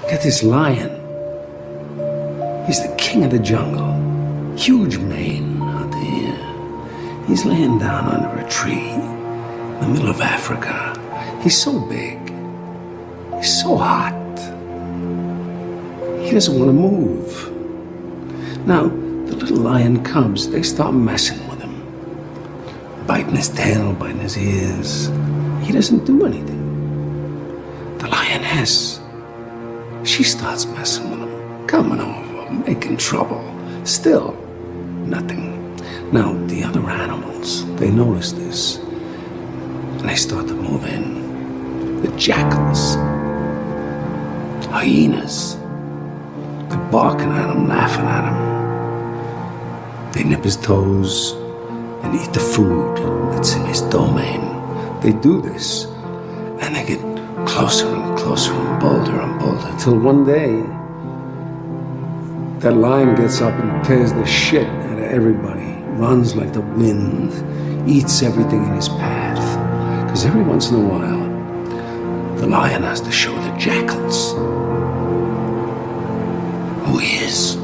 Get this lion. He's the king of the jungle. Huge mane out there. He's laying down under a tree in the middle of Africa. He's so big. He's so hot. He doesn't want to move. Now, the little lion cubs, they start messing with him. Biting his tail, biting his ears. He doesn't do anything. The lioness, she starts messing with him, coming over, making trouble. Still, nothing. Now, the other animals, they notice this, and they start to move in. The jackals, hyenas, they're barking at him, laughing at him. They nip his toes and eat the food that's in his domain. They do this, and they get closer and closer and bolder, till one day, that lion gets up and tears the shit out of everybody, runs like the wind, eats everything in his path. Because every once in a while, the lion has to show the jackals who he is.